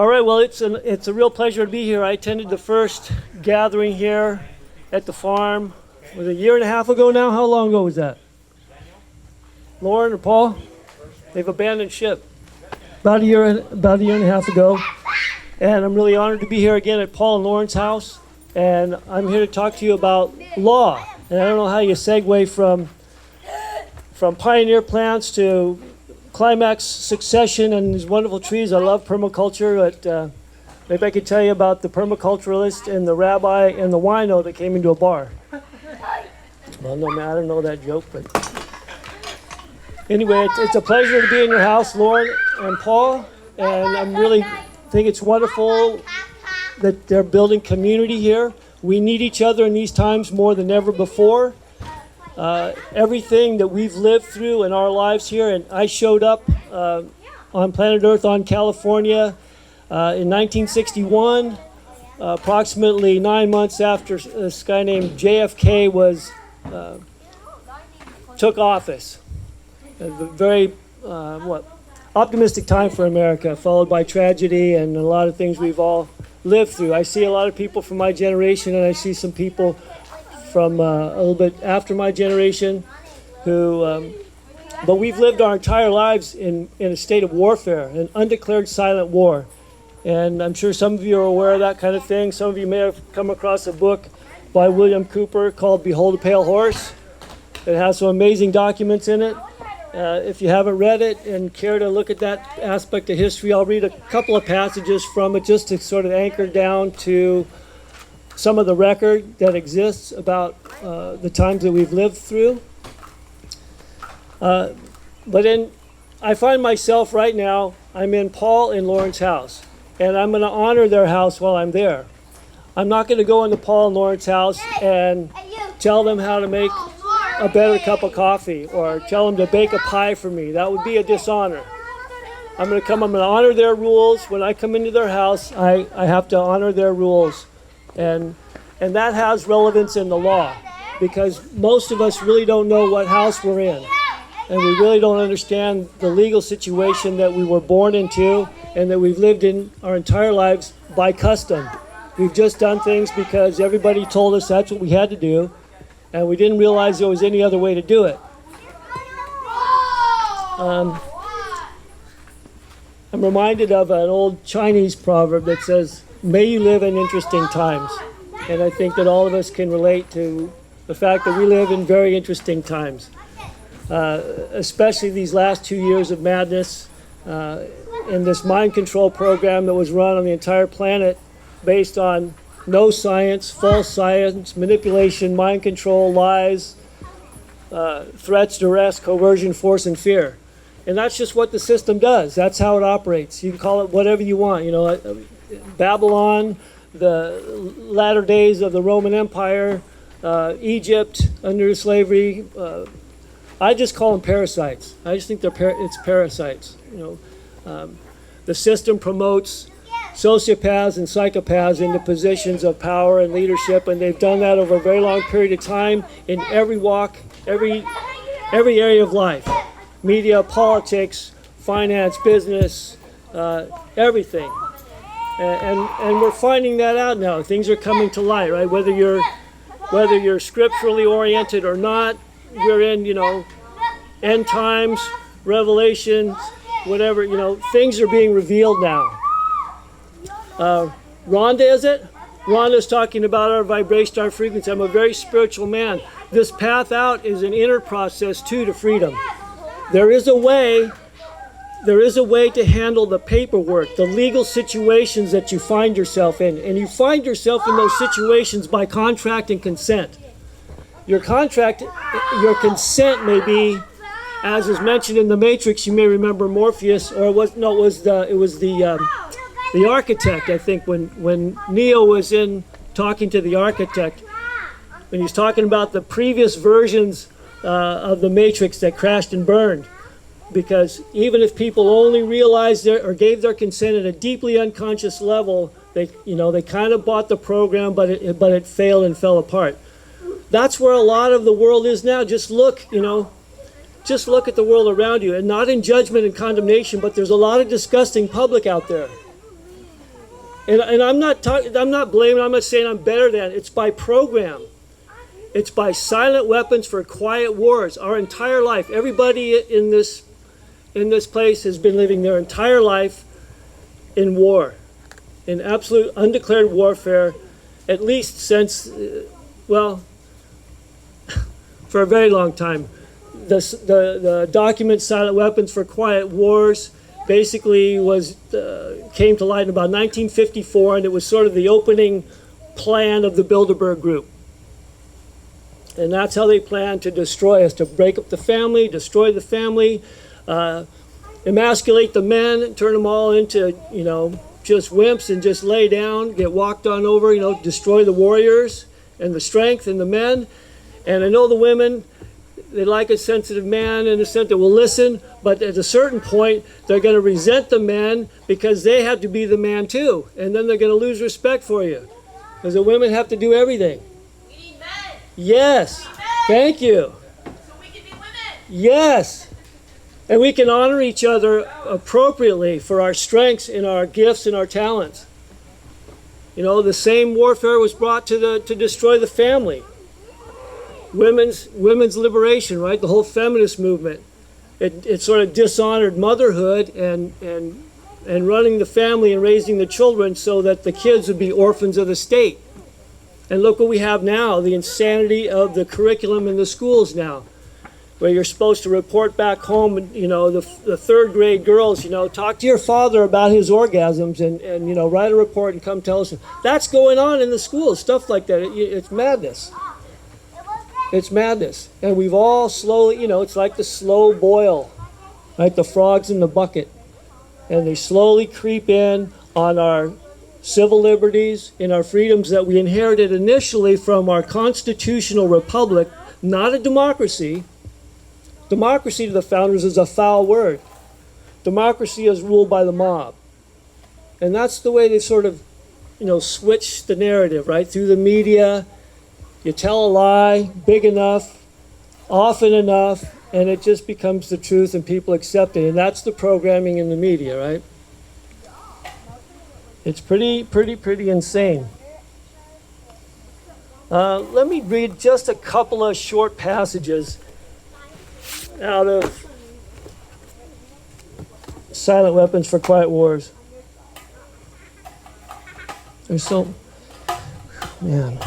All right, well, it's a real pleasure to be here. I attended the first gathering here at the farm. Was it a year and a half ago now? How long ago was that? Lauren or Paul? They've abandoned ship. About a year and a half ago. And I'm really honored to be here again at Paul and Lauren's house. And I'm here to talk to you about law. And I don't know how you segue from pioneer plants to climax succession and these wonderful trees. I love permaculture, but maybe I could tell you about the permaculturalist and the rabbi and the wino that came into a bar. Well, no, man, I don't know that joke, but anyway, it's a pleasure to be in your house, Lauren and Paul, and I really think it's wonderful that they're building community here. We need each other in these times more than ever before. Everything that we've lived through in our lives here, and I showed up on planet Earth on California in 1961, approximately 9 months after this guy named JFK took office. A very optimistic time for America, followed by tragedy and a lot of things we've all lived through. I see a lot of people from my generation, and I see some people from a little bit after my generation who, but we've lived our entire lives in a state of warfare, an undeclared silent war. And I'm sure some of you are aware of that kind of thing. Some of you may have come across a book by William Cooper called Behold a Pale Horse. It has some amazing documents in it. If you haven't read it and care to look at that aspect of history, I'll read a couple of passages from it just to sort of anchor down to some of the record that exists about the times that we've lived through. I find myself right now, I'm in Paul and Lauren's house, and I'm going to honor their house while I'm there. I'm not going to go into Paul and Lauren's house and tell them how to make a better cup of coffee or tell them to bake a pie for me. That would be a dishonor. I'm going to honor their rules. When I come into their house, I have to honor their rules. And that has relevance in the law, because most of us really don't know what house we're in, and we really don't understand the legal situation that we were born into and that we've lived in our entire lives by custom. We've just done things because everybody told us that's what we had to do, and we didn't realize there was any other way to do it. I'm reminded of an old Chinese proverb that says, "May you live in interesting times." And I think that all of us can relate to the fact that we live in very interesting times, especially these last 2 years of madness and this mind control program that was run on the entire planet based on no science, false science, manipulation, mind control, lies, threats, duress, coercion, force, and fear. And that's just what the system does. That's how it operates. You can call it whatever you want. You know, Babylon, the latter days of the Roman Empire, Egypt under slavery. I just call them parasites. I just think it's parasites. You know, the system promotes sociopaths and psychopaths into positions of power and leadership, and they've done that over a very long period of time in every walk, every area of life: media, politics, finance, business, everything. And we're finding that out now. Things are coming to light, right? Whether you're scripturally oriented or not, we're in, end times, revelations, whatever, things are being revealed now. Rhonda, is it? Rhonda's talking about our vibration, our frequency. I'm a very spiritual man. This path out is an inner process too to freedom. There is a way to handle the paperwork, the legal situations that you find yourself in. And you find yourself in those situations by contract and consent. Your consent may be, as is mentioned in the Matrix, you may remember Morpheus, or it was the architect, I think, when Neo was in talking to the architect, when he's talking about the previous versions of the Matrix that crashed and burned. Because even if people only realized or gave their consent at a deeply unconscious level, they kind of bought the program, but it failed and fell apart. That's where a lot of the world is now. Just look at the world around you, and not in judgment and condemnation, but there's a lot of disgusting public out there. And I'm not blaming, I'm not saying I'm better than. It's by program. It's by silent weapons for quiet wars. Our entire life, everybody in this place has been living their entire life in war, in absolute undeclared warfare, at least since, well, for a very long time. The document Silent Weapons for Quiet Wars basically came to light in about 1954, and it was sort of the opening plan of the Bilderberg Group. And that's how they planned to destroy us, to break up the family, destroy the family, emasculate the men, turn them all into, just wimps and just lay down, get walked on over, destroy the warriors and the strength and the men. And I know the women, they like a sensitive man in a sense that will listen, but at a certain point, they're going to resent the men because they have to be the man too. And then they're going to lose respect for you because the women have to do everything. We need men. Yes. Men. Thank you. So we can be women. Yes. And we can honor each other appropriately for our strengths and our gifts and our talents. The same warfare was brought to destroy the family. Women's liberation, right? The whole feminist movement. It sort of dishonored motherhood and running the family and raising the children so that the kids would be orphans of the state. And look what we have now, the insanity of the curriculum in the schools now, where you're supposed to report back home, the third grade girls, talk to your father about his orgasms and write a report and come tell us. That's going on in the schools, stuff like that. It's madness. It's madness. And we've all slowly, it's like the slow boil, right? The frogs in the bucket. And they slowly creep in on our civil liberties and our freedoms that we inherited initially from our constitutional republic, not a democracy. Democracy to the founders is a foul word. Democracy is ruled by the mob. And that's the way they sort of, switch the narrative, right? Through the media. You tell a lie big enough, often enough, and it just becomes the truth and people accept it. And that's the programming in the media, right? It's pretty insane. Let me read just a couple of short passages out of Silent Weapons for Quiet Wars. Man.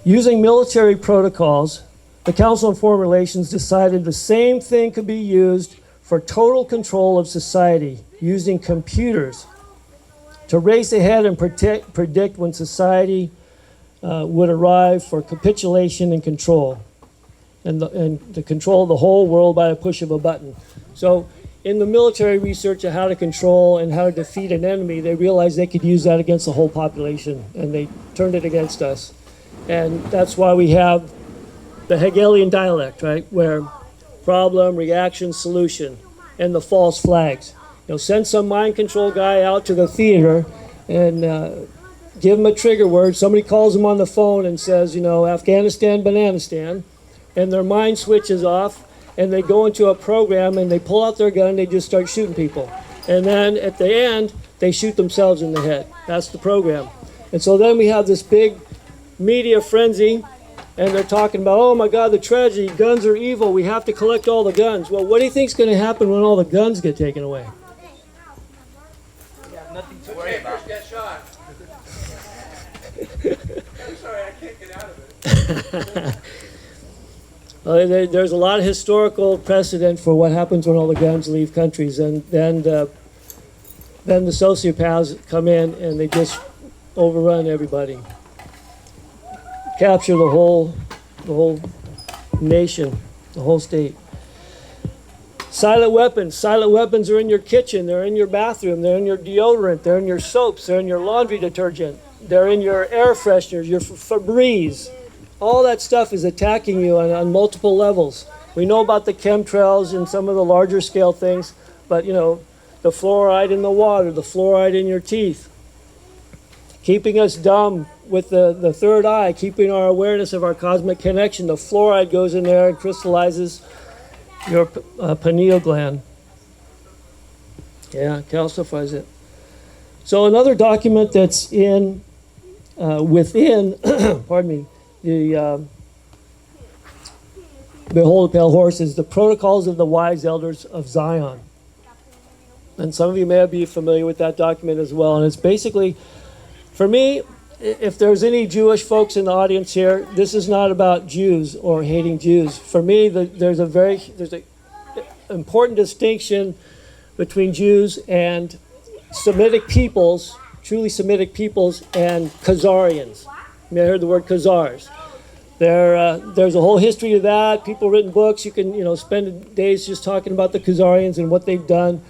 Using military protocols, the Council on Foreign Relations decided the same thing could be used for total control of society, using computers to race ahead and predict when society would arrive for capitulation and control, and to control the whole world by a push of a button. So in the military research of how to control and how to defeat an enemy, they realized they could use that against the whole population, and they turned it against us. And that's why we have the Hegelian dialect, right? Where problem, reaction, solution, and the false flags. Send some mind control guy out to the theater and give him a trigger word. Somebody calls him on the phone and says, Afghanistan, Bananistan, and their mind switches off, and they go into a program and they pull out their gun and they just start shooting people. And then at the end, they shoot themselves in the head. That's the program. And so then we have this big media frenzy, and they're talking about, oh my God, the tragedy, guns are evil, we have to collect all the guns. Well, what do you think's going to happen when all the guns get taken away? Yeah, nothing to worry about. Get shot. I'm sorry, I can't get out of it. There's a lot of historical precedent for what happens when all the guns leave countries, and then the sociopaths come in and they just overrun everybody. Capture the whole nation, the whole state. Silent weapons. Silent weapons are in your kitchen. They're in your bathroom. They're in your deodorant. They're in your soaps. They're in your laundry detergent. They're in your air fresheners, your Febreze. All that stuff is attacking you on multiple levels. We know about the chemtrails and some of the larger scale things, but the fluoride in the water, the fluoride in your teeth, keeping us dumb with the third eye, keeping our awareness of our cosmic connection. The fluoride goes in there and crystallizes your pineal gland. Yeah, calcifies it. So another document that's in within, pardon me, the Behold a Pale Horse is the Protocols of the Wise Elders of Zion. And some of you may be familiar with that document as well. And it's basically, for me, if there's any Jewish folks in the audience here, this is not about Jews or hating Jews. For me, there's a important distinction between Jews and Semitic peoples, truly Semitic peoples, and Khazarians. You may have heard the word Khazars. There's a whole history of that. People written books. You can spend days just talking about the Khazarians and what they've done.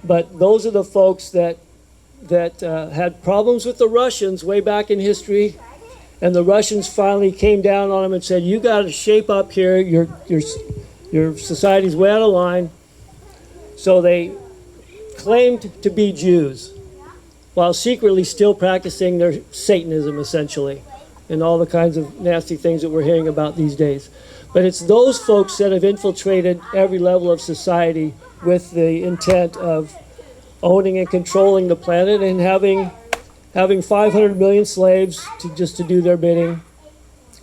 But those are the folks that had problems with the Russians way back in history, and the Russians finally came down on them and said, "You got to shape up here. Your society's way out of line." So they claimed to be Jews, while secretly still practicing their Satanism, essentially, and all the kinds of nasty things that we're hearing about these days. But it's those folks that have infiltrated every level of society with the intent of owning and controlling the planet and having 500 million slaves to do their bidding,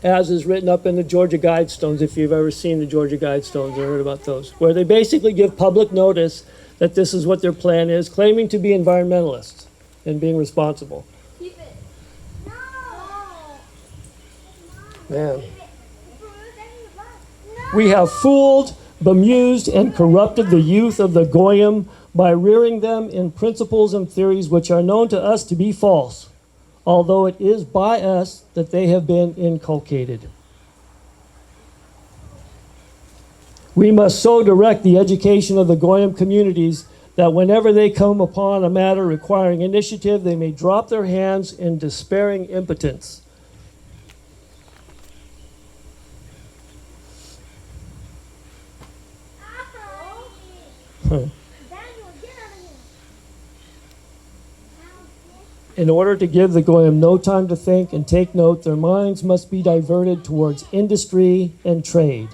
as is written up in the Georgia Guidestones, if you've ever seen the Georgia Guidestones or heard about those, where they basically give public notice that this is what their plan is, claiming to be environmentalists and being responsible. Keep it. Man. We have fooled, bemused, and corrupted the youth of the Goyim by rearing them in principles and theories which are known to us to be false, although it is by us that they have been inculcated. We must so direct the education of the Goyim communities that whenever they come upon a matter requiring initiative, they may drop their hands in despairing impotence. In order to give the Goyim no time to think and take note, their minds must be diverted towards industry and trade.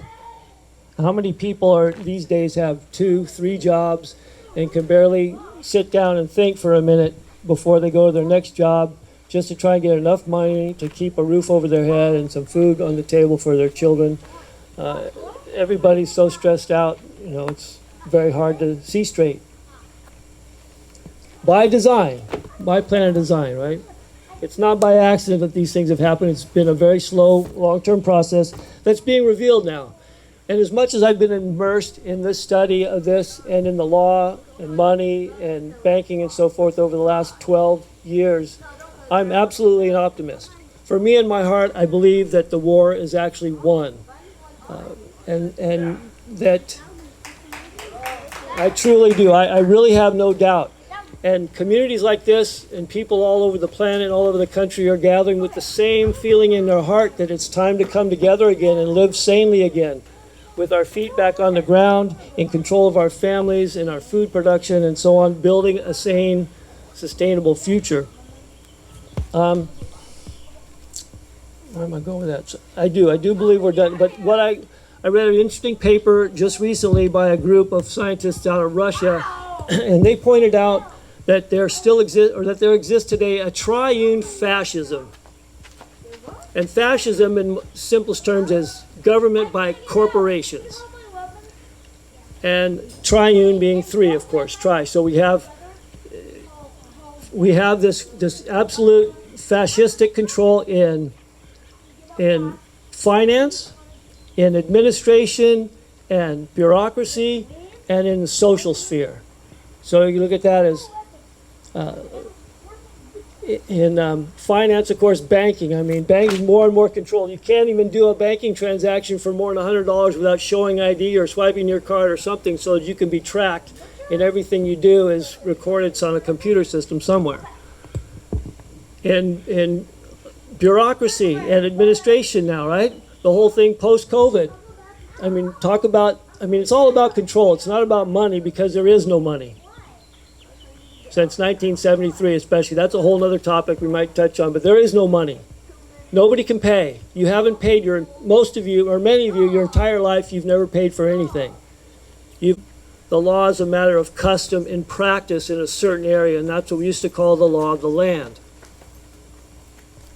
How many people these days have 2, 3 jobs and can barely sit down and think for a minute before they go to their next job, just to try and get enough money to keep a roof over their head and some food on the table for their children? Everybody's so stressed out, it's very hard to see straight. By design, by plan and design, right? It's not by accident that these things have happened. It's been a very slow, long-term process that's being revealed now. And as much as I've been immersed in this study of this and in the law and money and banking and so forth over the last 12 years, I'm absolutely an optimist. For me, in my heart, I believe that the war is actually won. And that I truly do. I really have no doubt. And communities like this and people all over the planet, all over the country are gathering with the same feeling in their heart that it's time to come together again and live sanely again, with our feet back on the ground, in control of our families and our food production and so on, building a sane, sustainable future. Where am I going with that? So I do believe we're done. But I read an interesting paper just recently by a group of scientists out of Russia, and they pointed out that there exists today a triune fascism. And fascism, in simplest terms, is government by corporations. And triune being 3, of course, tri. So we have this absolute fascistic control in finance, in administration, and bureaucracy, and in the social sphere. So you look at that as in finance, of course, banking. I mean, banking more and more controlled. You can't even do a banking transaction for more than $100 without showing ID or swiping your card or something, so that you can be tracked and everything you do is recorded on a computer system somewhere. In bureaucracy and administration now, right? The whole thing post-COVID. I mean, it's all about control. It's not about money, because there is no money. Since 1973 especially. That's a whole other topic we might touch on, but there is no money. Nobody can pay. You haven't paid most of you, or many of you, your entire life, you've never paid for anything. The The law is a matter of custom and practice in a certain area, and that's what we used to call the law of the land.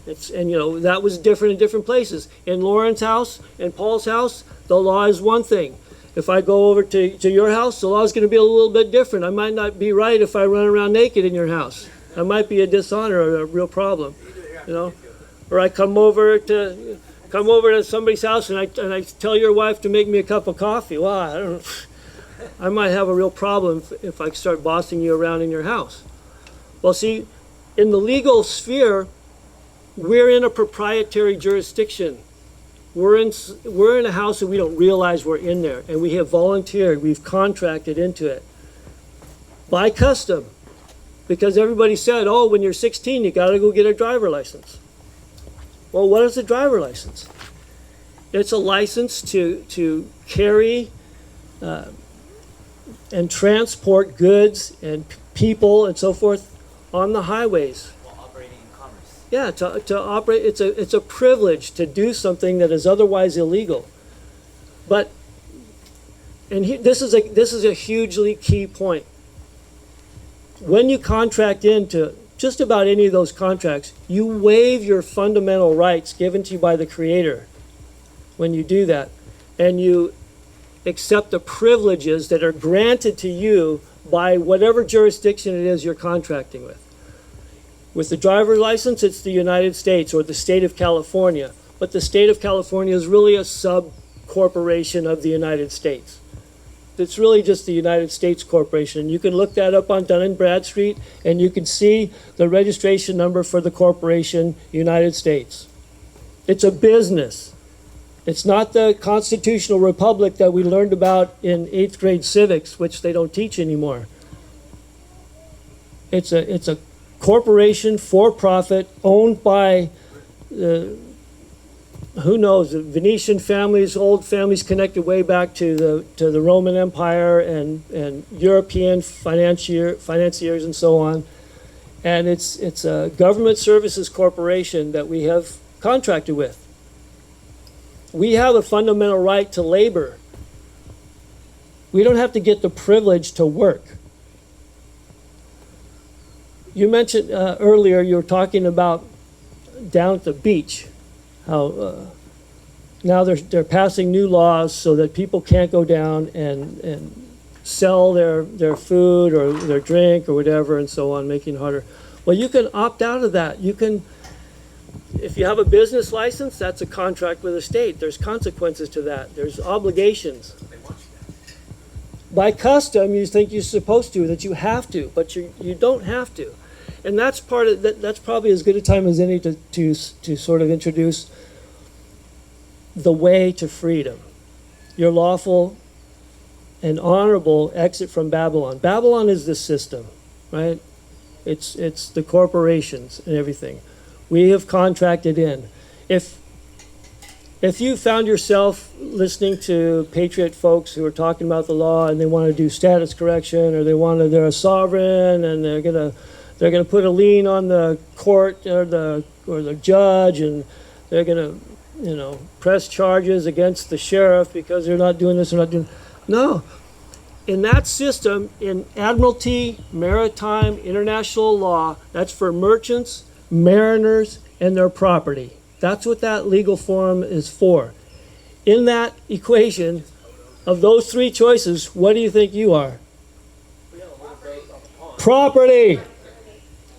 And that was different in different places. In Lauren's house and Paul's house, the law is one thing. If I go over to your house, the law is going to be a little bit different. I might not be right if I run around naked in your house. That might be a dishonor or a real problem, Or I come over to somebody's house and I tell your wife to make me a cup of coffee. Well, I might have a real problem if I start bossing you around in your house. Well, see, in the legal sphere, we're in a proprietary jurisdiction. We're in a house and we don't realize we're in there, and we have volunteered, we've contracted into it by custom, because everybody said, oh, when you're 16, you got to go get a driver license. Well, what is a driver license? It's a license to carry and transport goods and people and so forth on the highways. Yeah, to operate, it's a privilege to do something that is otherwise illegal. But, this is a hugely key point. When you contract into just about any of those contracts, you waive your fundamental rights given to you by the Creator when you do that, and you accept the privileges that are granted to you by whatever jurisdiction it is you're contracting with. With the driver's license, it's the United States or the state of California. But the state of California is really a sub-corporation of the United States. It's really just the United States Corporation. You can look that up on Dun & Bradstreet, and you can see the registration number for the corporation, United States. It's a business. It's not the constitutional republic that we learned about in 8th grade civics, which they don't teach anymore. It's a corporation for profit owned by who knows, the Venetian families, old families connected way back to the Roman Empire and European financiers and so on. And it's a government services corporation that we have contracted with. We have a fundamental right to labor. We don't have to get the privilege to work. You mentioned earlier, you were talking about down at the beach, how now they're passing new laws so that people can't go down and sell their food or their drink or whatever and so on, making it harder. Well, you can opt out of that. You can, if you have a business license, that's a contract with the state. There's consequences to that. There's obligations. By custom, you think you're supposed to, that you have to, but you don't have to. And that's part of that. That's probably as good a time as any to sort of introduce the way to freedom, your lawful and honorable exit from Babylon. Babylon is the system, right? It's the corporations and everything. We have contracted in. If you found yourself listening to patriot folks who are talking about the law and they want to do status correction, or they're a sovereign and they're gonna put a lien on the court or the judge, and they're gonna press charges against the sheriff because they're not doing this or not doing. No, in that system, in admiralty, maritime, international law, that's for merchants, mariners, and their property. That's what that legal form is for. In that equation of those three choices, what do you think you are? Property.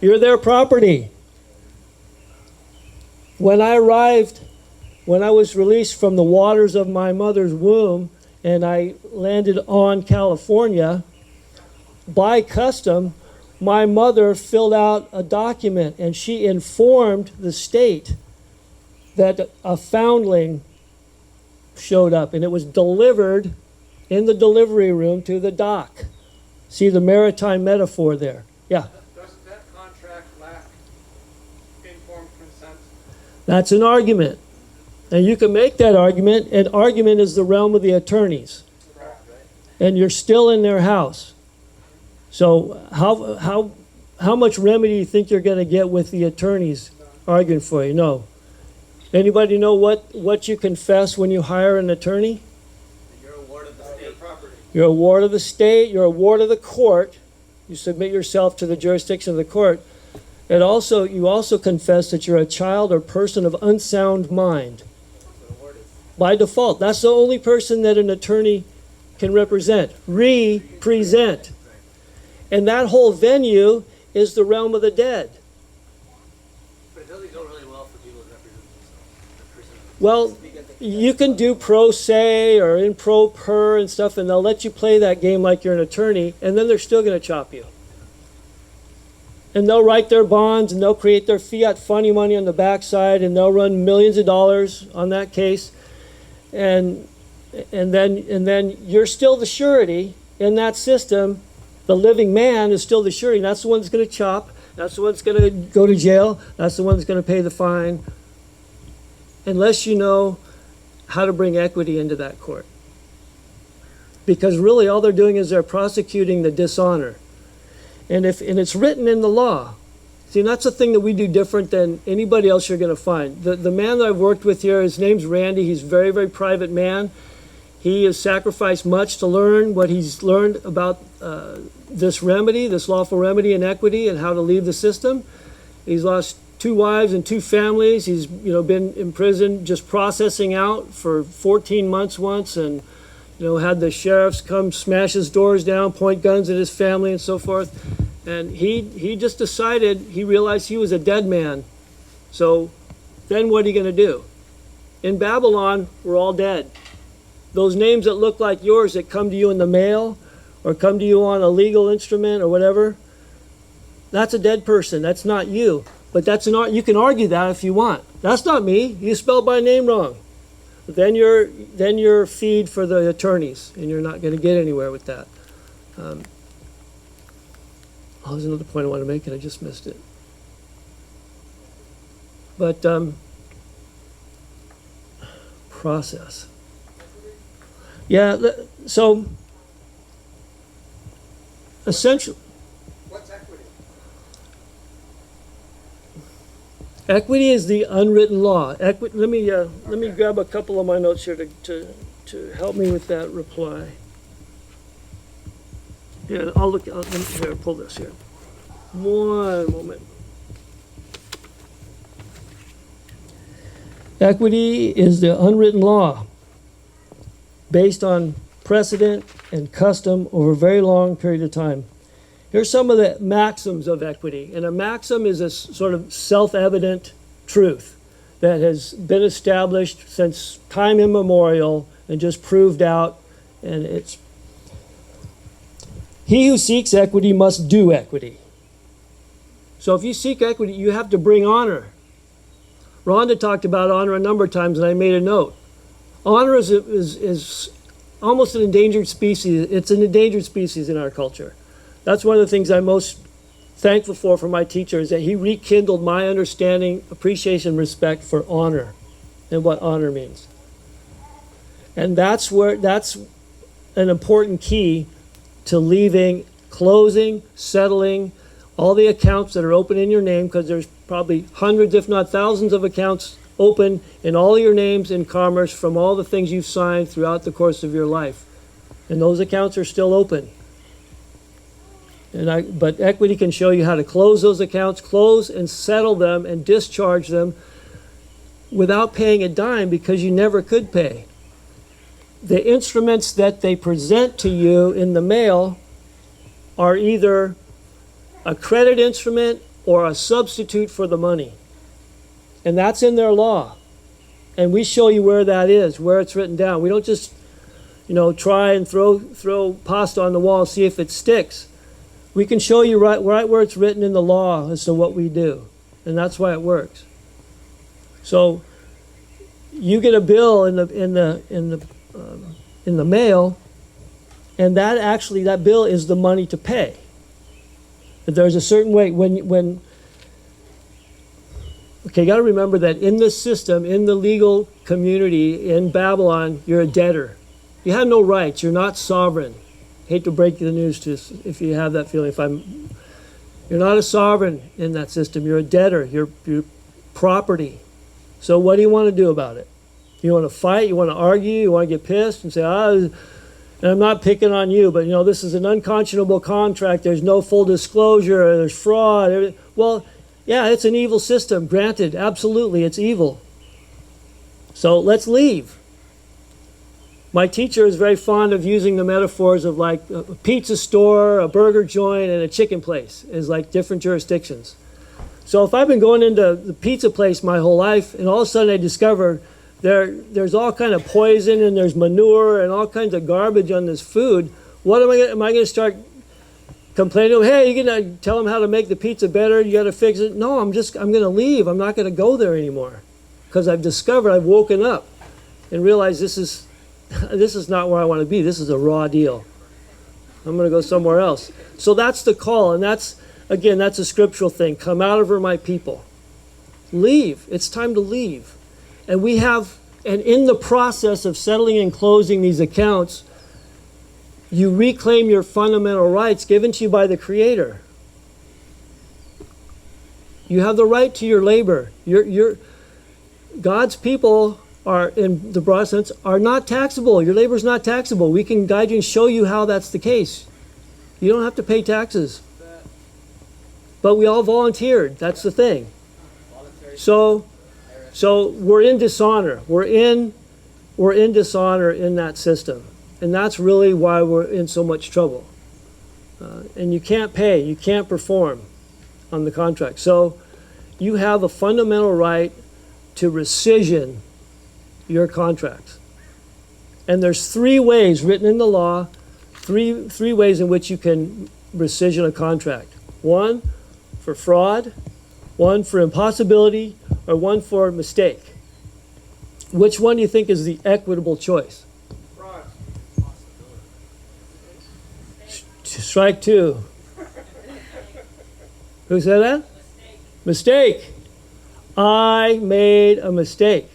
You're their property. When I was released from the waters of my mother's womb and I landed on California, by custom, my mother filled out a document and she informed the state that a foundling showed up, and it was delivered in the delivery room to the dock. See the maritime metaphor there? Yeah. Doesn't that contract lack informed consent? That's an argument. And you can make that argument, and argument is the realm of the attorneys. And you're still in their house. So how much remedy do you think you're going to get with the attorneys arguing for you? No. Anybody know what you confess when you hire an attorney? You're awarded the state property. You're a ward of the state. You're a ward of the court. You submit yourself to the jurisdiction of the court. And also, you also confess that you're a child or person of unsound mind. By default, that's the only person that an attorney can represent. Represent. And that whole venue is the realm of the dead. But it doesn't go really well for people to represent themselves. Well, you can do pro se or in pro per and stuff, and they'll let you play that game like you're an attorney, and then they're still going to chop you. And they'll write their bonds, and they'll create their fiat funny money on the backside, and they'll run millions of dollars on that case, and then you're still the surety in that system. The living man is still the surety. That's the one that's going to chop. That's the one that's going to go to jail. That's the one that's going to pay the fine. Unless you know how to bring equity into that court. Because really all they're doing is they're prosecuting the dishonor. And it's written in the law. See, that's the thing that we do different than anybody else you're going to find. The man that I've worked with here, his name's Randy. He's a very, very private man. He has sacrificed much to learn what he's learned about this remedy, this lawful remedy and equity, and how to leave the system. He's lost 2 wives and 2 families. He's been in prison just processing out for 14 months once, and had the sheriffs come smash his doors down, point guns at his family and so forth. And he just decided, he realized he was a dead man. So then what are you going to do? In Babylon, we're all dead. Those names that look like yours that come to you in the mail or come to you on a legal instrument or whatever, that's a dead person. That's not you. But you can argue that if you want. That's not me. You spelled my name wrong. But then you're feed for the attorneys, and you're not going to get anywhere with that. There's another point I want to make, and I just missed it. But process. Yeah, so essentially, What's equity? equity is the unwritten law. Let me grab a couple of my notes here to help me with that reply. Yeah, let me pull this here. One moment. Equity is the unwritten law based on precedent and custom over a very long period of time. Here's some of the maxims of equity. And a maxim is a sort of self-evident truth that has been established since time immemorial and just proved out. And it's, he who seeks equity must do equity. So if you seek equity, you have to bring honor. Rhonda talked about honor a number of times, and I made a note. Honor is almost an endangered species. It's an endangered species in our culture. That's one of the things I'm most thankful for my teacher, is that he rekindled my understanding, appreciation, respect for honor and what honor means. And that's an important key to leaving, closing, settling all the accounts that are open in your name, because there's probably hundreds, if not thousands of accounts open in all your names in commerce from all the things you've signed throughout the course of your life. And those accounts are still open. But equity can show you how to close those accounts, close and settle them and discharge them without paying a dime, because you never could pay. The instruments that they present to you in the mail are either a credit instrument or a substitute for the money. And that's in their law. And we show you where that is, where it's written down. We don't just, try and throw pasta on the wall and see if it sticks. We can show you right where it's written in the law as to what we do. And that's why it works. So you get a bill in the mail, and that bill is the money to pay. But there's a certain way you got to remember that in this system, in the legal community in Babylon, you're a debtor. You have no rights. You're not sovereign. Hate to break the news to you if you have that feeling. You're not a sovereign in that system. You're a debtor. You're property. So what do you want to do about it? You want to fight? You want to argue? You want to get pissed and say, And I'm not picking on you, but this is an unconscionable contract. There's no full disclosure. There's fraud. Well, yeah, it's an evil system. Granted, absolutely, it's evil. So let's leave. My teacher is very fond of using the metaphors of like a pizza store, a burger joint, and a chicken place as like different jurisdictions. So if I've been going into the pizza place my whole life, and all of a sudden I discover there's all kind of poison and there's manure and all kinds of garbage on this food, what am I going to start complaining? Hey, you're going to tell them how to make the pizza better? You got to fix it? No, I'm going to leave. I'm not going to go there anymore because I've woken up and realized this is not where I want to be. This is a raw deal. I'm going to go somewhere else. So that's the call, and that's a scriptural thing. Come out of her, my people. Leave. It's time to leave. And in the process of settling and closing these accounts, you reclaim your fundamental rights given to you by the Creator. You have the right to your labor. God's people are, in the broad sense, are not taxable. Your labor is not taxable. We can guide you and show you how that's the case. You don't have to pay taxes. But we all volunteered. That's the thing. So we're in dishonor. We're in dishonor in that system. And that's really why we're in so much trouble. And you can't pay. You can't perform on the contract. So you have a fundamental right to rescission your contracts. And there's 3 ways written in the law, three ways in which you can rescission a contract. 1 for fraud, 1 for impossibility, or 1 for mistake. Which one do you think is the equitable choice? Fraud. Strike 2. Who said that? Mistake. I made a mistake.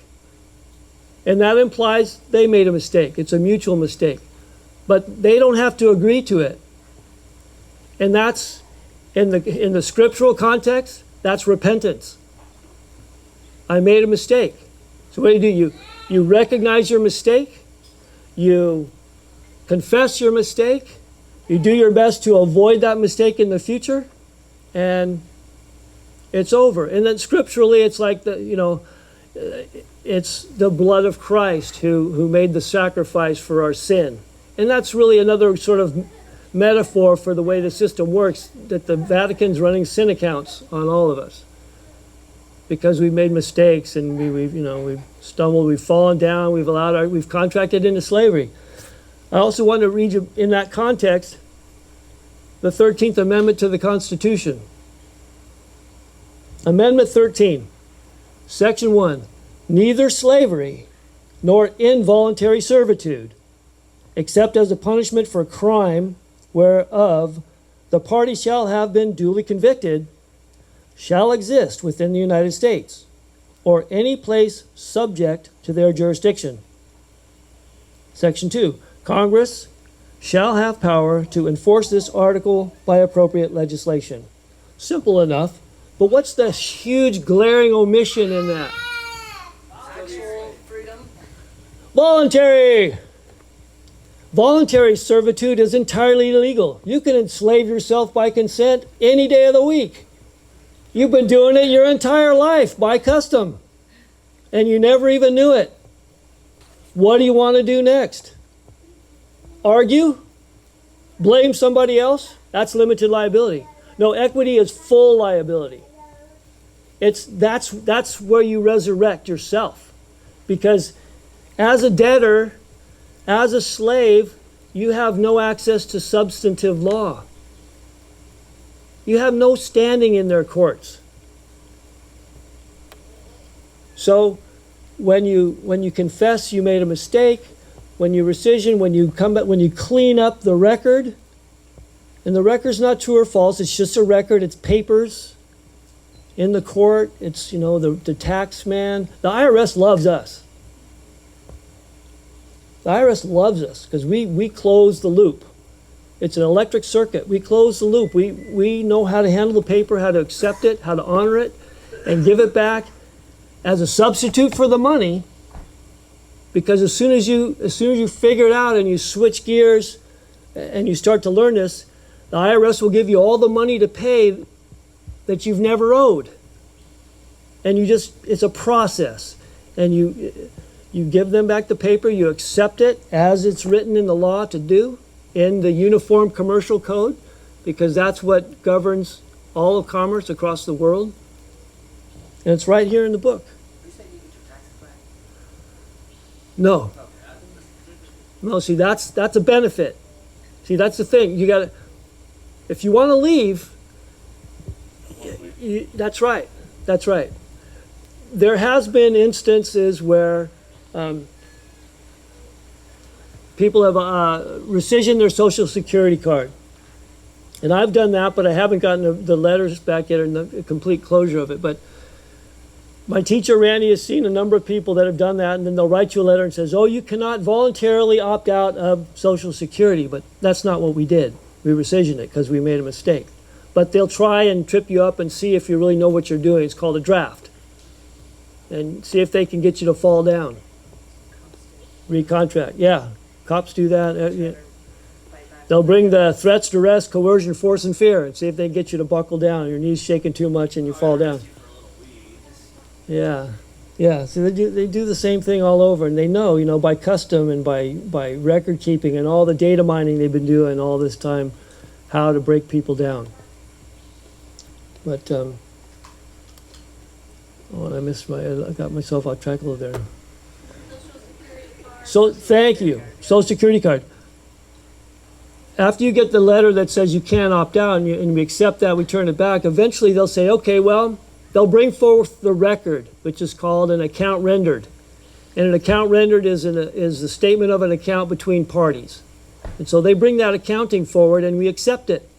And that implies they made a mistake. It's a mutual mistake. But they don't have to agree to it. And that's, in the scriptural context, that's repentance. I made a mistake. So what do? You recognize your mistake. You confess your mistake. You do your best to avoid that mistake in the future. And it's over. And then scripturally, it's like it's the blood of Christ who made the sacrifice for our sin. And that's really another sort of metaphor for the way the system works, that the Vatican's running sin accounts on all of us. Because we've made mistakes and we've stumbled, we've fallen down, we've contracted into slavery. I also want to read you in that context the 13th Amendment to the Constitution. Amendment 13, Section 1. Neither slavery nor involuntary servitude, except as a punishment for crime whereof the party shall have been duly convicted, shall exist within the United States, or any place subject to their jurisdiction. Section 2. Congress shall have power to enforce this article by appropriate legislation. Simple enough, but what's the huge glaring omission in that? Actual freedom. Voluntary! Voluntary servitude is entirely illegal. You can enslave yourself by consent any day of the week. You've been doing it your entire life by custom, and you never even knew it. What do you want to do next? Argue? Blame somebody else? That's limited liability. No, equity is full liability. That's where you resurrect yourself. Because as a debtor, as a slave, you have no access to substantive law. You have no standing in their courts. So when you confess you made a mistake, when you rescission, when you come back, when you clean up the record, and the record's not true or false, it's just a record, it's papers in the court, it's the tax man. The IRS loves us. The IRS loves us because we close the loop. It's an electric circuit. We close the loop. We know how to handle the paper, how to accept it, how to honor it, and give it back as a substitute for the money. Because as soon as you figure it out and you switch gears and you start to learn this, the IRS will give you all the money to pay that you've never owed. And it's a process. And you give them back the paper, you accept it as it's written in the law to do, in the Uniform Commercial Code, because that's what governs all of commerce across the world. And it's right here in the book. You said you get your taxes back? No. No, see, that's a benefit. See, that's the thing. You gotta, if you want to leave, that's right. That's right. There has been instances where people have rescissioned their Social Security card. And I've done that, but I haven't gotten the letters back yet or the complete closure of it. But my teacher, Randy, has seen a number of people that have done that, and then they'll write you a letter and says, oh, you cannot voluntarily opt out of Social Security. But that's not what we did. We rescissioned it because we made a mistake. But they'll try and trip you up and see if you really know what you're doing. It's called a draft. And see if they can get you to fall down. Recontract. Yeah, cops do that. Yeah. They'll bring the threats, duress, coercion, force, and fear and see if they can get you to buckle down. Your knees shaking too much and you fall down. Yeah, yeah. So they do the same thing all over, and they know, by custom and by record keeping and all the data mining they've been doing all this time, how to break people down. But I got myself off track a little there. So thank you. Social Security card. After you get the letter that says you can't opt out and we accept that, we turn it back, eventually they'll say, okay, well, they'll bring forth the record, which is called an account rendered. And an account rendered is a statement of an account between parties. And so they bring that accounting forward and we accept it.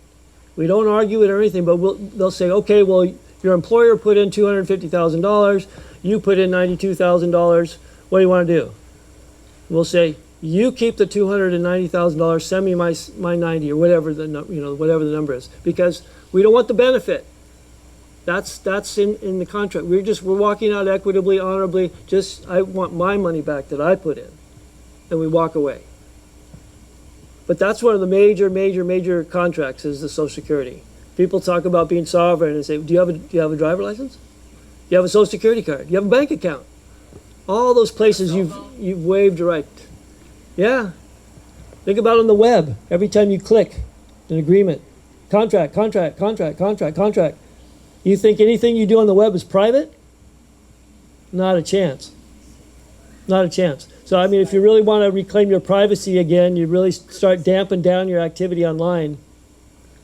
We don't argue it or anything, but they'll say, okay, well, your employer put in $250,000, you put in $92,000, what do you want to do? We'll say, you keep the $290,000, send me my 90 or whatever whatever the number is, because we don't want the benefit. That's in the contract. We're walking out equitably, honorably. I want my money back that I put in, and we walk away. But that's one of the major contracts is the Social Security. People talk about being sovereign and say, do you have a driver license? Do you have a Social Security card? Do you have a bank account? All those places you've waived a right. Yeah. Think about it on the web. Every time you click an agreement, contract. You think anything you do on the web is private? Not a chance. Not a chance. So, I mean, if you really want to reclaim your privacy again, you really start damping down your activity online.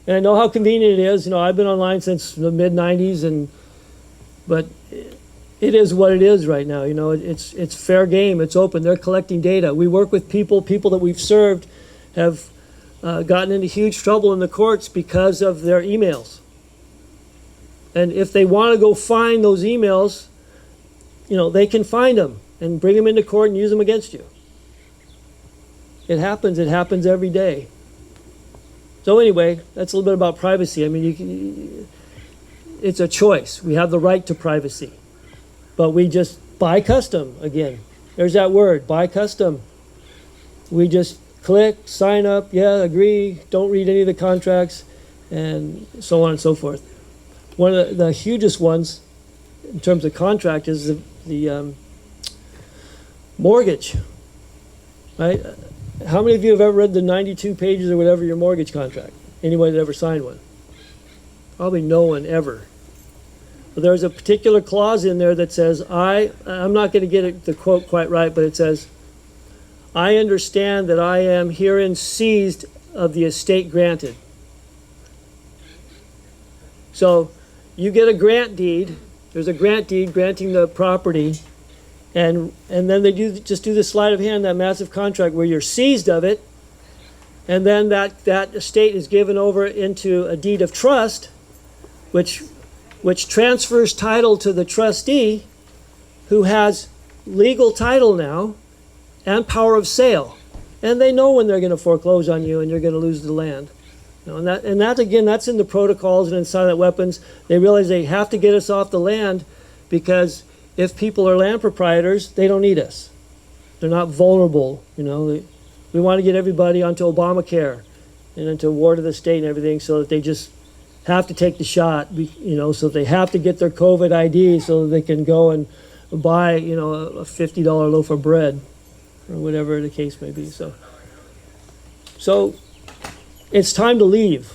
And I know how convenient it is. I've been online since the mid-'90s, but it is what it is right now. It's fair game. It's open. They're collecting data. We work with people that we've served have gotten into huge trouble in the courts because of their emails. And if they want to go find those emails, they can find them and bring them into court and use them against you. It happens every day. So anyway, that's a little bit about privacy. I mean, it's a choice. We have the right to privacy. But we just buy custom again. There's that word, buy custom. We just click, sign up, yeah, agree, don't read any of the contracts, and so on and so forth. One of the hugest ones in terms of contract is the mortgage, right? How many of you have ever read the 92 pages or whatever your mortgage contract? Anyone that ever signed one? Probably no one ever. But there's a particular clause in there that says, I'm not going to get the quote quite right, but it says, I understand that I am herein seized of the estate granted. So you get a grant deed. There's a grant deed granting the property. And then they just do the sleight of hand, that massive contract where you're seized of it. And then that estate is given over into a deed of trust, which transfers title to the trustee, who has legal title now and power of sale. And they know when they're going to foreclose on you and you're going to lose the land. And that again, that's in the protocols and in silent weapons. They realize they have to get us off the land because if people are land proprietors, they don't need us. they're not vulnerable. We want to get everybody onto Obamacare and into ward of the state and everything, so that they just have to take the shot. So they have to get their COVID ID so that they can go and buy a $50 loaf of bread or whatever the case may be. So it's time to leave.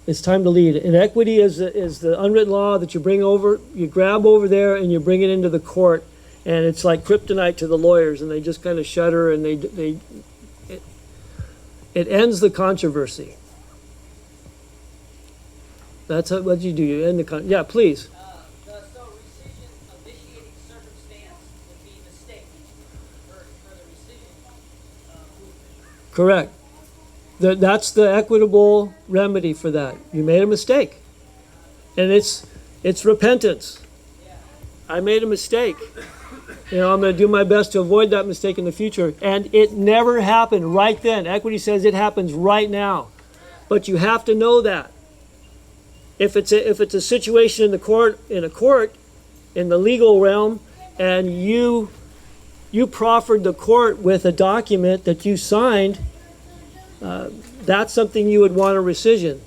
It's time to lead. And equity is the unwritten law that you bring over, you grab over there and you bring it into the court, and it's like kryptonite to the lawyers, and they just kind of shudder, and it ends the controversy. That's what you do. You end the yeah, please. So rescission initiating circumstance would be mistake for the rescission movement. Correct. That's the equitable remedy for that. You made a mistake, and it's repentance. I made a mistake. I'm going to do my best to avoid that mistake in the future. And it never happened right then. Equity says it happens right now, but you have to know that. If it's a situation in a court, in the legal realm, and you proffered the court with a document that you signed, that's something you would want a rescission.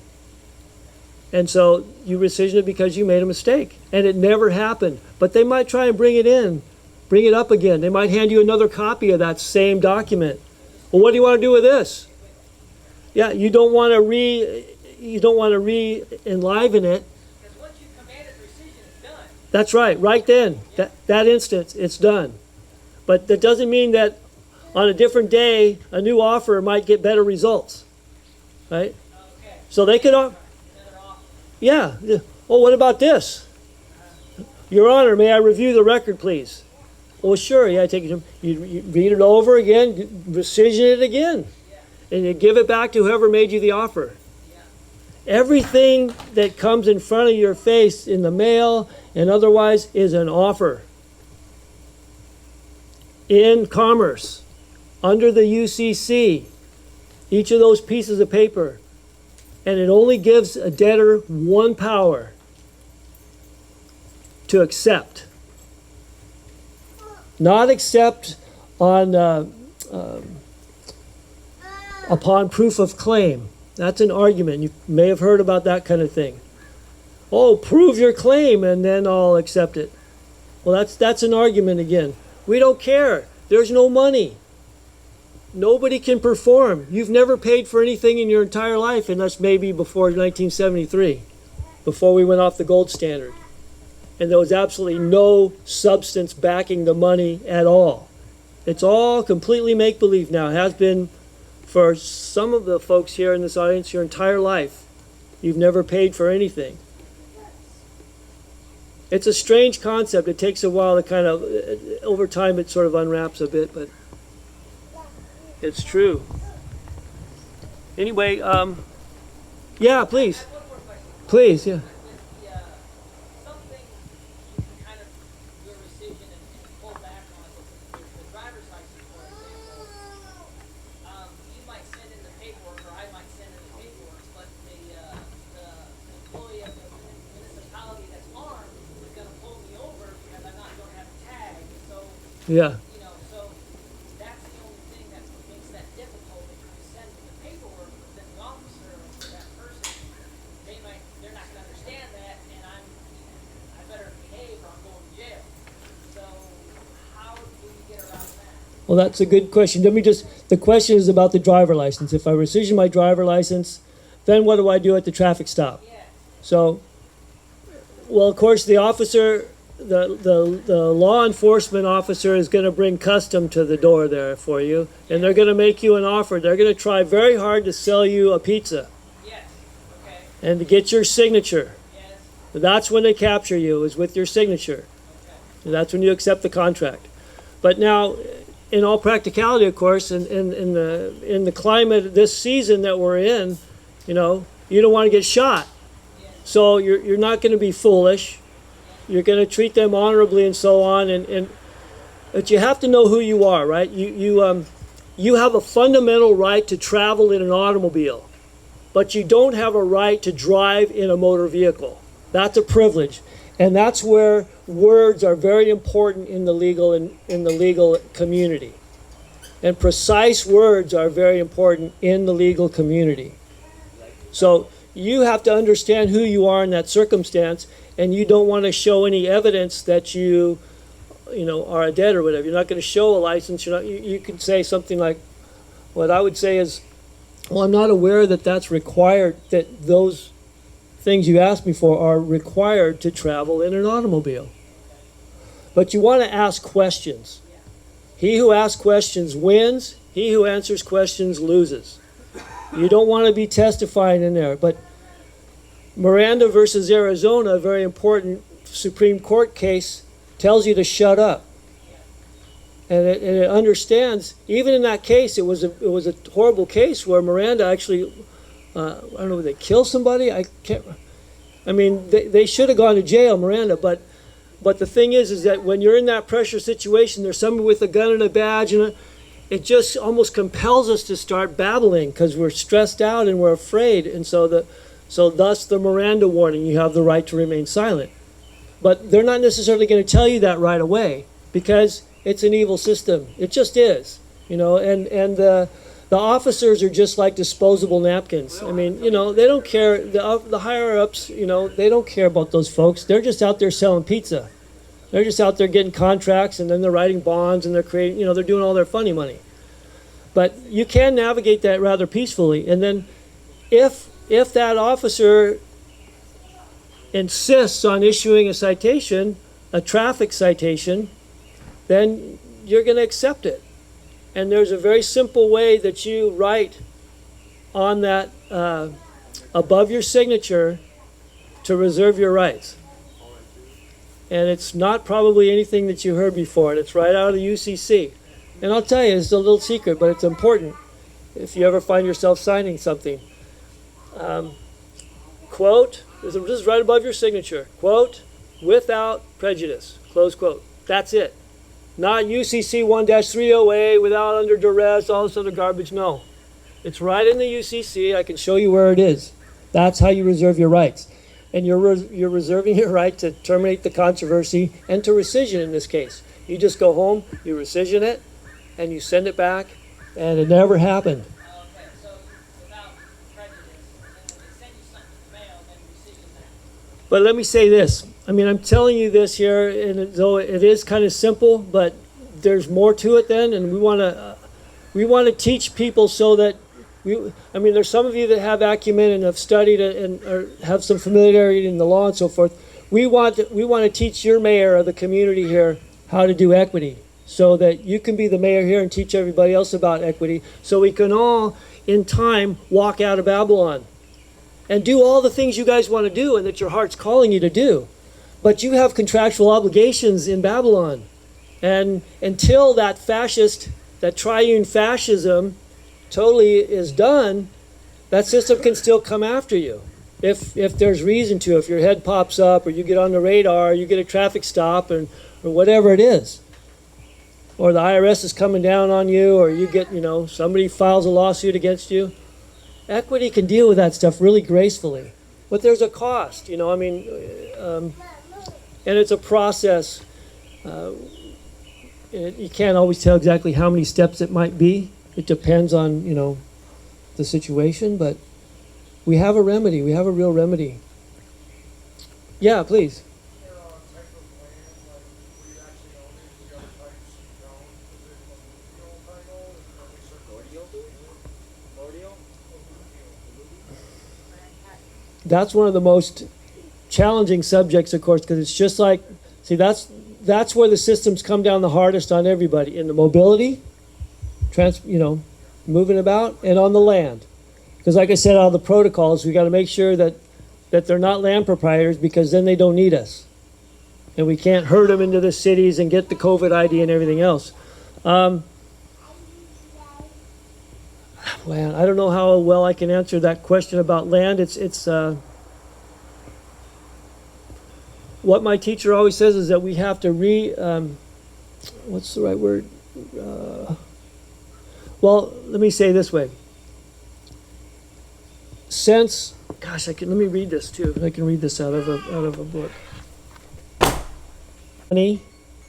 And so you rescission it because you made a mistake, and it never happened. But they might try and bring it up again. They might hand you another copy of that same document. Well, what do you want to do with this? Yeah, you don't want to re-enliven it. Because once you commanded rescission, it's done. That's right. Right then, that instant, it's done. But that doesn't mean that on a different day, a new offer might get better results, right? Okay. So they could, Another offer. yeah. Oh, what about this? Your Honor, may I review the record, please? Well, sure. Yeah, take it. You read it over again, rescission it again, and you give it back to whoever made you the offer. Everything that comes in front of your face in the mail and otherwise is an offer. In commerce, under the UCC, each of those pieces of paper, and it only gives a debtor one power: to accept. Not accept upon proof of claim. That's an argument. You may have heard about that kind of thing. Oh, prove your claim and then I'll accept it. Well, that's an argument again. We don't care. There's no money. Nobody can perform. You've never paid for anything in your entire life, unless maybe before 1973, before we went off the gold standard. And there was absolutely no substance backing the money at all. It's all completely make-believe now. It has been for some of the folks here in this audience your entire life. You've never paid for anything. It's a strange concept. It takes a while to kind of, over time it sort of unwraps a bit, but it's true. Anyway, yeah, please. One more question. Please, yeah. With something you can kind of do a rescission and pull back on the driver's license, for example. You might send in the paperwork, or I might send in the paperwork, but the employee of the municipality that's armed is going to pull me over because I'm not going to have a tag. So, Yeah. so that's the only thing that makes that difficult. If you send the paperwork, but then the officer or that person, they're not going to understand that, and I better behave or I'm going to jail. So how do we get around that? Well, that's a good question. The question is about the driver license. If I rescind my driver license, then what do I do at the traffic stop? Yeah. So, well, of course, the officer, the law enforcement officer is going to bring custom to the door there for you, and they're going to make you an offer. They're going to try very hard to sell you a pizza Yes. Okay. and to get your signature. Yes. That's when they capture you, is with your signature. Okay. And that's when you accept the contract. But now, in all practicality, of course, in the climate this season that we're in, you don't want to get shot. So you're not going to be foolish. You're going to treat them honorably and so on. But you have to know who you are, right? You have a fundamental right to travel in an automobile, but you don't have a right to drive in a motor vehicle. That's a privilege. And that's where words are very important in the legal community. And precise words are very important in the legal community. So you have to understand who you are in that circumstance, and you don't want to show any evidence that you are a debt or whatever. You're not going to show a license. You could say something like, what I would say is, well, I'm not aware that that's required, that those things you asked me for are required to travel in an automobile. But you want to ask questions. He who asks questions wins. He who answers questions loses. You don't want to be testifying in there. But Miranda versus Arizona, a very important Supreme Court case, tells you to shut up. And it understands, even in that case, it was a horrible case where Miranda actually, I don't know, did they kill somebody? They should have gone to jail, Miranda, but the thing is that when you're in that pressure situation, there's somebody with a gun and a badge, and it just almost compels us to start babbling because we're stressed out and we're afraid. And so thus the Miranda warning, you have the right to remain silent. But they're not necessarily going to tell you that right away because it's an evil system. It just is, and the officers are just like disposable napkins. I mean, they don't care. The higher ups, they don't care about those folks. They're just out there selling pizza. They're just out there getting contracts, and then they're writing bonds, and they're creating, they're doing all their funny money. But you can navigate that rather peacefully. And then if that officer insists on issuing a citation, a traffic citation, then you're going to accept it. And there's a very simple way that you write on that above your signature to reserve your rights. And it's not probably anything that you heard before, and it's right out of the UCC. And I'll tell you, it's a little secret, but it's important if you ever find yourself signing something. Quote, this is right above your signature, quote, without prejudice, close quote. That's it. Not UCC 1-30A, without under duress, all this other garbage. No. It's right in the UCC. I can show you where it is. That's how you reserve your rights. And you're reserving your right to terminate the controversy and to rescission in this case. You just go home, you rescission it, and you send it back, and it never happened. Okay, so without prejudice, and then when they send you something in the mail, then rescission that. But let me say this. I'm telling you this here, and though it is kind of simple, but there's more to it then, and we want to teach people so that there's some of you that have acumen and have studied and or have some familiarity in the law and so forth. We want to teach your mayor of the community here how to do equity, so that you can be the mayor here and teach everybody else about equity, so we can all, in time, walk out of Babylon and do all the things you guys want to do and that your heart's calling you to do. But you have contractual obligations in Babylon. And until that triune fascism totally is done, that system can still come after you. If there's reason to, if your head pops up or you get on the radar, or you get a traffic stop or whatever it is. Or the IRS is coming down on you, or you get, somebody files a lawsuit against you. Equity can deal with that stuff really gracefully. But there's a cost, and it's a process. You can't always tell exactly how many steps it might be. It depends on, the situation, but we have a remedy. We have a real remedy. Yeah, please. There are type of land, like where you actually own it, the other types you don't. Is it alluvial title? Is there any certain alluvial? That's one of the most challenging subjects, of course, because it's just like, see, that's where the systems come down the hardest on everybody, in the mobility, moving about, and on the land. Because like I said, out of the protocols, we got to make sure that they're not land proprietors, because then they don't need us. And we can't herd them into the cities and get the COVID ID and everything else. Man, I don't know how well I can answer that question about land. It's what my teacher always says is that we have to what's the right word? Well, let me say it this way. Let me read this too. I can read this out of a book. Money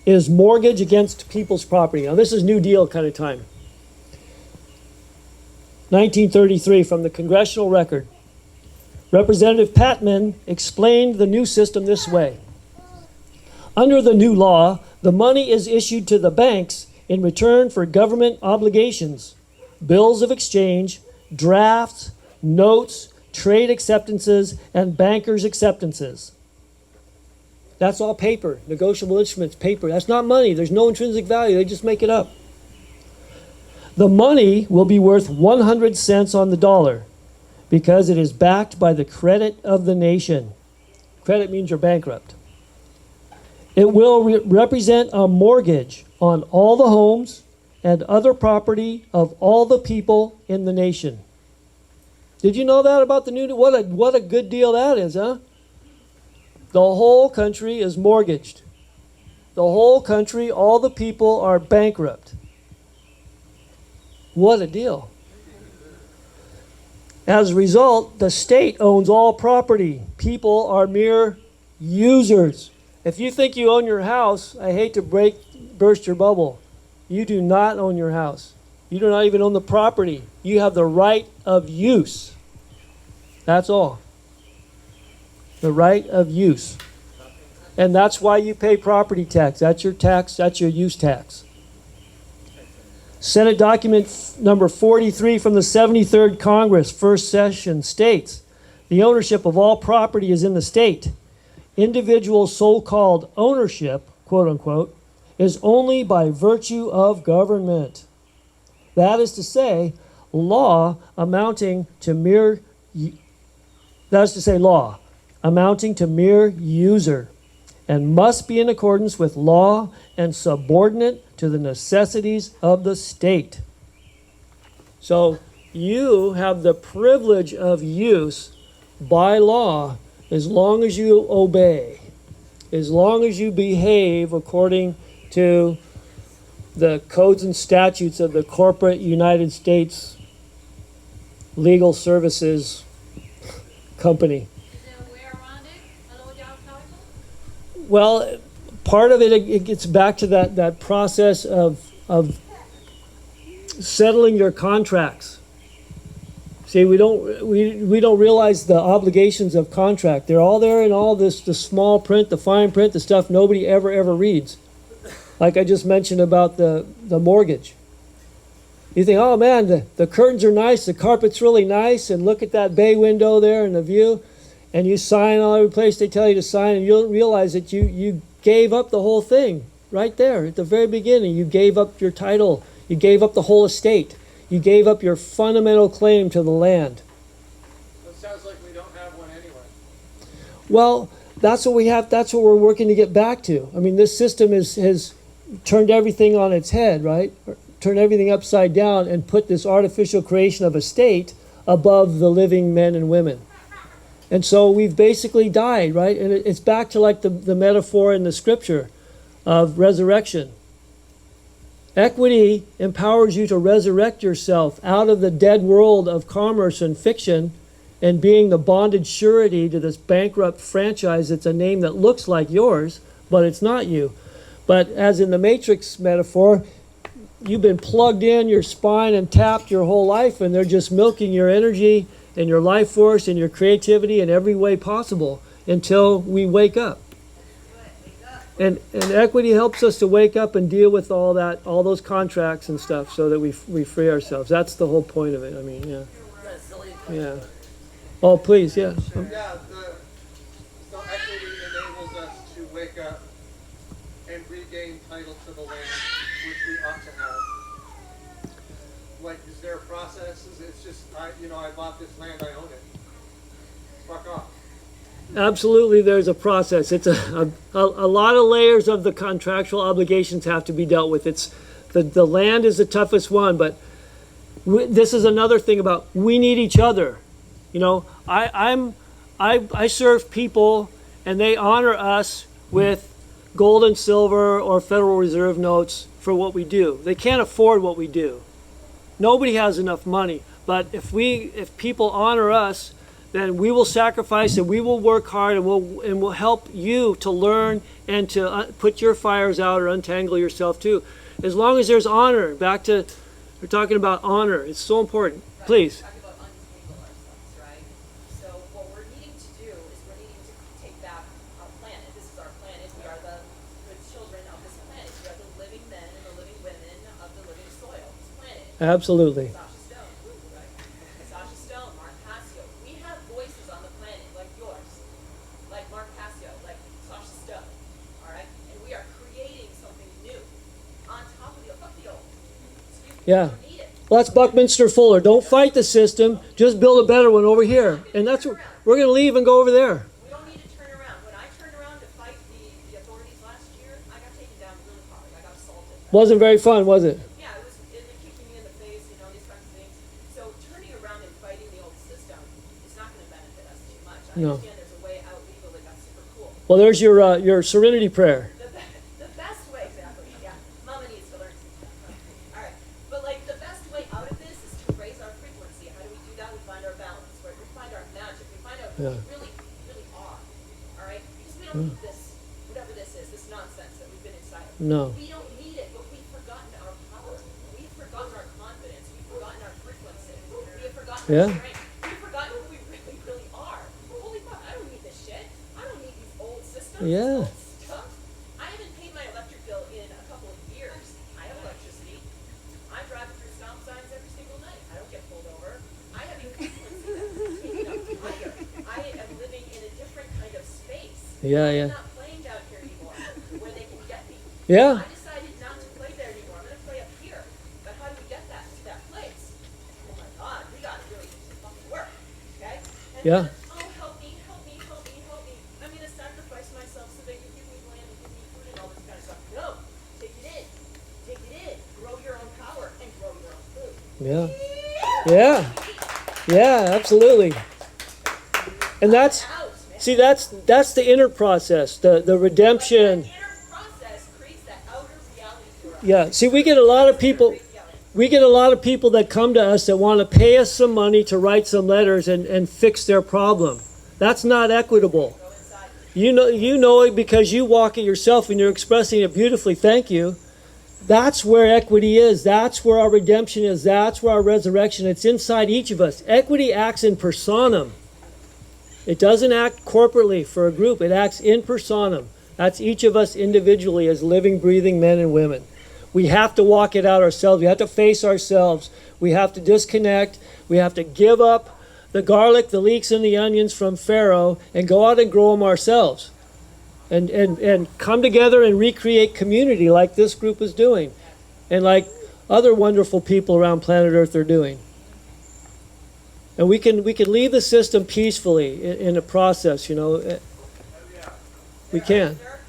is mortgage against people's property. Now this is New Deal kind of time. 1933, from the Congressional Record. Representative Patman explained the new system this way. Under the new law, the money is issued to the banks in return for government obligations, bills of exchange, drafts, notes, trade acceptances, and bankers' acceptances. That's all paper, negotiable instruments, paper. That's not money. There's no intrinsic value. They just make it up. The money will be worth 100 cents on the dollar because it is backed by the credit of the nation. Credit means you're bankrupt. It will represent a mortgage on all the homes and other property of all the people in the nation. Did you know that about the new? What a good deal that is, huh? The whole country is mortgaged. The whole country, all the people are bankrupt. What a deal. As a result, the state owns all property. People are mere users. If you think you own your house, I hate to burst your bubble. You do not own your house. You do not even own the property. You have the right of use. That's all. The right of use. And that's why you pay property tax. That's your tax. That's your use tax. Senate document number 43 from the 73rd Congress, first session, states, the ownership of all property is in the state. Individual so-called ownership, quote unquote, is only by virtue of government. That is to say, law amounting to mere user, and must be in accordance with law and subordinate to the necessities of the state. So you have the privilege of use by law as long as you obey, as long as you behave according to the codes and statutes of the corporate United States Legal Services Company. Is there a way around it? Hello, job title? Well, part of it gets back to that process of settling your contracts. See, we don't realize the obligations of contract. They're all there in all this, the small print, the fine print, the stuff nobody ever reads. Like I just mentioned about the mortgage. You think, oh man, the curtains are nice, the carpet's really nice, and look at that bay window there and the view, and you sign all every place they tell you to sign, and you don't realize that you gave up the whole thing right there at the very beginning. You gave up your title. You gave up the whole estate. You gave up your fundamental claim to the land. It sounds like we don't have one anyway. Well, that's what we have. That's what we're working to get back to. I mean, this system has turned everything on its head, right? Turned everything upside down and put this artificial creation of a state above the living men and women. And so we've basically died, right? And it's back to like the metaphor in the scripture of resurrection. Equity empowers you to resurrect yourself out of the dead world of commerce and fiction and being the bonded surety to this bankrupt franchise. It's a name that looks like yours, but it's not you. But as in the Matrix metaphor, you've been plugged in your spine and tapped your whole life, and they're just milking your energy and your life force and your creativity in every way possible until we wake up. And equity helps us to wake up and deal with all those contracts and stuff so that we free ourselves. That's the whole point of it. I mean, yeah. Yeah. Oh, please, yeah. Yeah, so equity enables us to wake up and regain title to the land, which we ought to have. Like, is there a process? It's just, I bought this land, I own it. Fuck off. Absolutely, there's a process. It's a lot of layers of the contractual obligations have to be dealt with. It's the land is the toughest one, but this is another thing about we need each other. You know, I serve people, and they honor us with gold and silver or Federal Reserve notes for what we do. They can't afford what we do. Nobody has enough money, but if people honor us, then we will sacrifice and we will work hard and we'll help you to learn and to put your fires out or untangle yourself too. As long as there's honor, we're talking about honor. It's so important. please. Talking about untangle ourselves, right? So what we're needing to do is we're needing to take back our planet. This is our planet. We are the good children of this planet. We are the living men and the living women of the living soil, this planet. Absolutely. Sasha Stone, right? Sasha Stone, Mark Passio. We have voices on the planet like yours, like Mark Passio, like Sasha Stone, all right? And we are creating something new on top of the old. Yeah. Don't need it. Well, that's Buckminster Fuller. Don't fight the system. Just build a better one over here. And that's what we're going to leave and go over there. We don't need to turn around. When I turned around to fight the authorities last year, I got taken down really hard. I got assaulted. Wasn't very fun, was it? Yeah, it was kicking me in the face, you know, these kinds of things. So turning around and fighting the old system is not going to benefit us too much. I No. understand there's a way out legally. That's super cool. Well, there's your serenity prayer. The best way, exactly. Yeah, Mama needs to learn some stuff. All right, but like the best way out of this is to raise our frequency. How do we do that? We find our balance, right? We find our magic. We find out who Yeah. we really are. All right, because we don't need this, whatever this is, this nonsense that we've been inside of. No. We don't need it, but we've forgotten our power. We've forgotten our confidence. We've forgotten our frequency. We have forgotten Yeah. our strength. We've forgotten who we really are. Holy fuck, I don't need this shit. I don't need these old systems. Yeah. This old stuff. I haven't paid my electric bill in a couple of years. I have electricity. I'm driving through stop signs every single night. I don't get pulled over. I have a frequency that's taken up higher. I am living in a different kind of space. Yeah, I'm yeah. not playing down here anymore where they can get me. Yeah. I decided not to play there anymore. I'm going to play up here. But how do we get that to that place? Oh my God, we got to really do some fucking work. Okay? And Yeah. then, oh, help me, help me, help me, help me. I'm going to sacrifice myself so that you give me land and give me food and all this kind of stuff. No, take it in. Take it in. Grow your own power and grow your own food. Yeah. Yeah. Yeah, absolutely. And that's, Out, man. see, that's the inner process, the redemption. That inner process creates that outer reality for us. Yeah. See, we get a lot of people. We get a lot of people that come to us that want to pay us some money to write some letters and fix their problem. That's not equitable. Go inside. You know it because you walk it yourself and you're expressing it beautifully. Thank you. That's where equity is. That's where our redemption is. That's where our resurrection. It's inside each of us. Equity acts in personam. It doesn't act corporately for a group. It acts in personam. That's each of us individually as living, breathing men and women. We have to walk it out ourselves. We have to face ourselves. We have to disconnect. We have to give up the garlic, the leeks, and the onions from Pharaoh and go out and grow them ourselves. And come together and recreate community like this group is doing. And like other wonderful people around planet Earth are doing. And we can leave the system peacefully in a process, you know. We can. There are